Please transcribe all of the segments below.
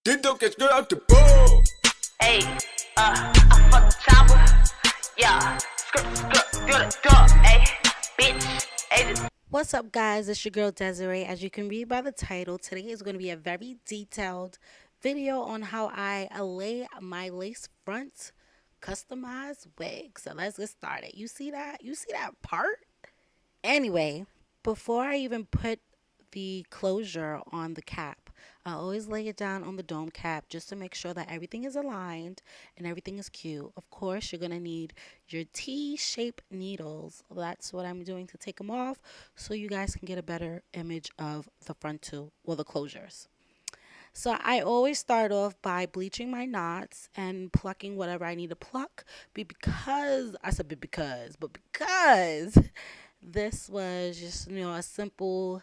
Get the get out the ball. Hey, I fuck the chopper. Yeah, skirt, do the door, hey, bitch, hey. What's up, guys? It's your girl Desiree. As you can read by the title, today is going to be a very detailed video on how I lay my lace front customized wig. So let's get started. You see that? You see that part? Anyway, before I even put the closure on the cap, I always lay it down on the dome cap just to make sure that everything is aligned and everything is cute. Of course, you're going to need your T-shaped needles. That's what I'm doing to take them off so you guys can get a better image of the front two, well, the closures. So I always start off by bleaching my knots and plucking whatever I need to pluck because I said because this was just, a simple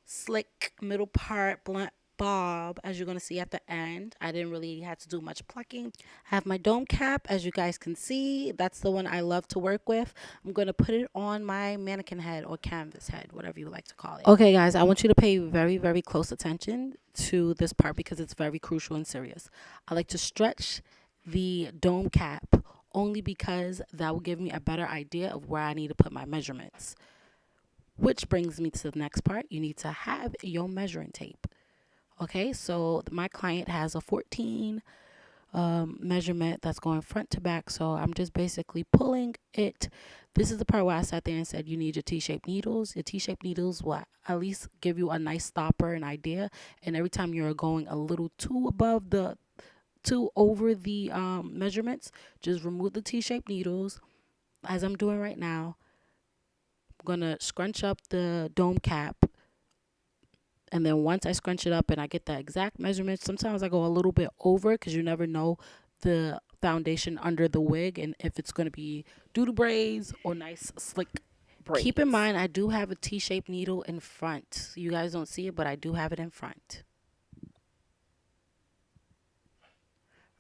slick middle part blunt bob, as you're going to see at the end. I didn't really have to do much plucking. I have my dome cap, as you guys can see. That's the one I love to work with. I'm going to put it on my mannequin head or canvas head, whatever you like to call it. Okay, guys, I want you to pay very, very close attention to this part because it's very crucial and serious. I like to stretch the dome cap only because that will give me a better idea of where I need to put my measurements. Which brings me to the next part. You need to have your measuring tape. Okay, so my client has a 14 measurement that's going front to back. So I'm just basically pulling it. This is the part where I sat there and said you need your T-shaped needles. Your T-shaped needles will at least give you a nice stopper, an idea. And every time you're going a little too above over the measurements, just remove the T-shaped needles, as I'm doing right now. I'm going to scrunch up the dome cap, and then once I scrunch it up and I get the exact measurements, sometimes I go a little bit over because you never know the foundation under the wig and if it's going to be doodle braids or nice slick braids. Keep in mind, I do have a T-shaped needle in front. You guys don't see it, but I do have it in front.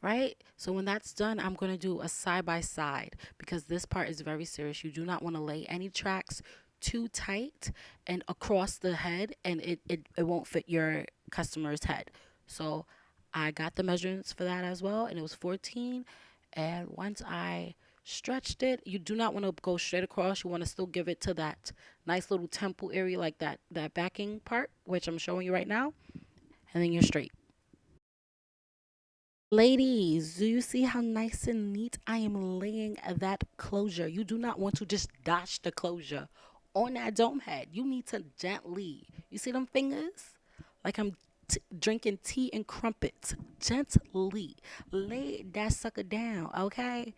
Right? So when that's done, I'm going to do a side by side because this part is very serious. You do not want to lay any tracks too tight and across the head, and it won't fit your customer's head. So I got the measurements for that as well, and it was 14. And once I stretched it, you do not want to go straight across. You want to still give it to that nice little temple area, like that backing part, which I'm showing you right now, and then you're straight. Ladies, do you see how nice and neat I am laying that closure? You do not want to just dash the closure on that dome head. You need to gently, you see them fingers? Like I'm drinking tea and crumpets. Gently lay that sucker down, okay?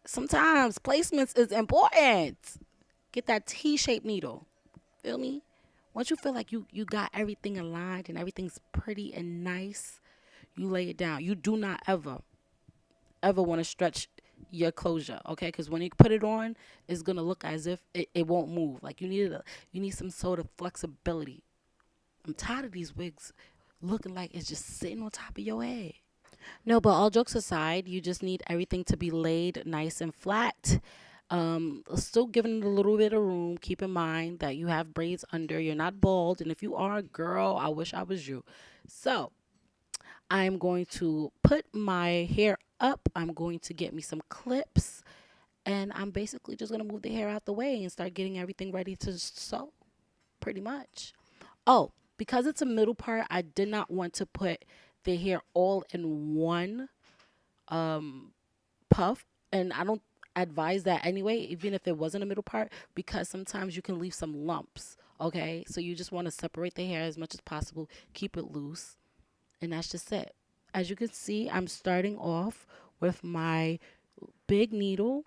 Sometimes placements is important. Get that T-shaped needle. Feel me? Once you feel like you got everything aligned and everything's pretty and nice, you lay it down. You do not ever want to stretch your closure, okay? Because when you put it on, it's gonna look as if it won't move. Like you need some sort of flexibility. I'm tired of these wigs looking like it's just sitting on top of your head. No, but all jokes aside, you just need everything to be laid nice and flat. Still giving it a little bit of room. Keep in mind that you have braids under. You're not bald, and if you are, girl, I wish I was you. So I'm going to put my hair up. I'm going to get me some clips. And I'm basically just going to move the hair out the way and start getting everything ready to sew. Pretty much. Oh, because it's a middle part, I did not want to put the hair all in one puff. And I don't advise that anyway, even if it wasn't a middle part, because sometimes you can leave some lumps. Okay? So you just want to separate the hair as much as possible. Keep it loose. And that's just it. As you can see, I'm starting off with my big needle.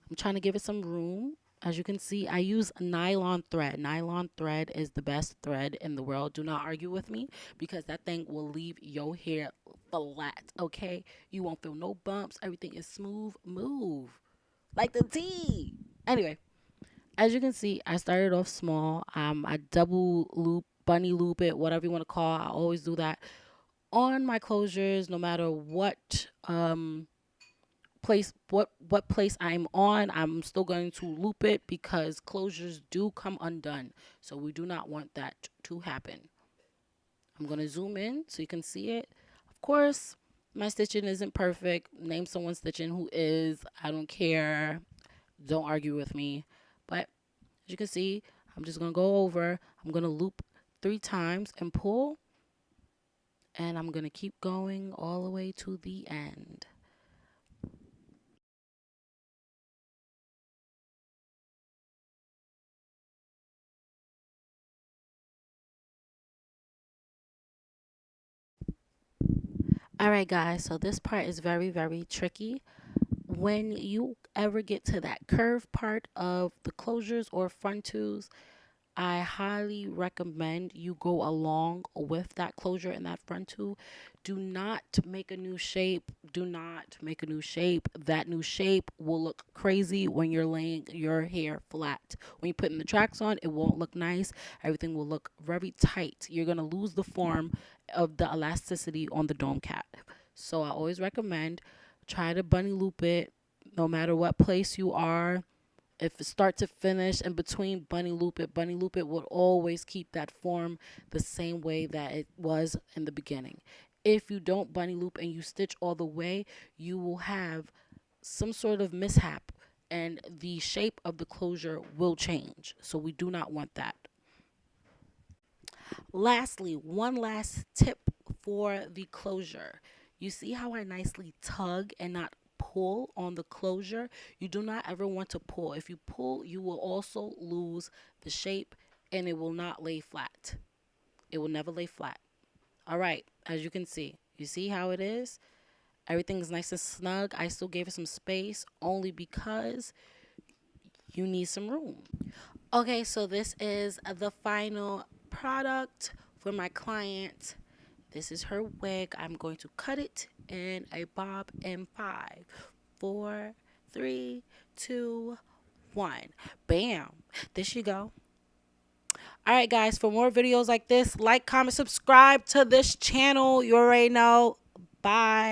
I'm trying to give it some room. As you can see, I use nylon thread. Nylon thread is the best thread in the world. Do not argue with me because that thing will leave your hair flat, okay? You won't feel no bumps. Everything is smooth. Move. Like the tea. Anyway, as you can see, I started off small. I double loop, bunny loop it, whatever you want to call it. I always do that on my closures, no matter what place I'm on. I'm still going to loop it because closures do come undone. So we do not want that to happen. I'm going to zoom in so you can see it. Of course, my stitching isn't perfect. Name someone stitching who is. I don't care. Don't argue with me. But as you can see, I'm just going to go over. I'm going to loop 3 times and pull. And I'm going to keep going all the way to the end. All right, guys, so this part is very, very tricky. When you ever get to that curve part of the closures or frontals, I highly recommend you go along with that closure and that frontal. Do not make a new shape. Do not make a new shape. That new shape will look crazy when you're laying your hair flat. When you're putting the tracks on, it won't look nice. Everything will look very tight. You're going to lose the form of the elasticity on the dome cap. So I always recommend try to bunny loop it no matter what place you are. If it start to finish and between bunny loop it will always keep that form the same way that it was in the beginning. If you don't bunny loop and you stitch all the way, you will have some sort of mishap and the shape of the closure will change. So we do not want that. Lastly, one last tip for the closure. You see how I nicely tug and not pull on the closure? You do not ever want to pull. If you pull, you will also lose the shape and it will not lay flat. It will never lay flat. All right, as you can see, you see how it is? Everything is nice and snug. I still gave it some space only because you need some room. Okay, so this is the final product for my client. This is her wig. I'm going to cut it in a bob in 5, 4, 3, 2, 1. Bam. There she go. All right, guys, for more videos like this, like, comment, subscribe to this channel. You already know. Bye.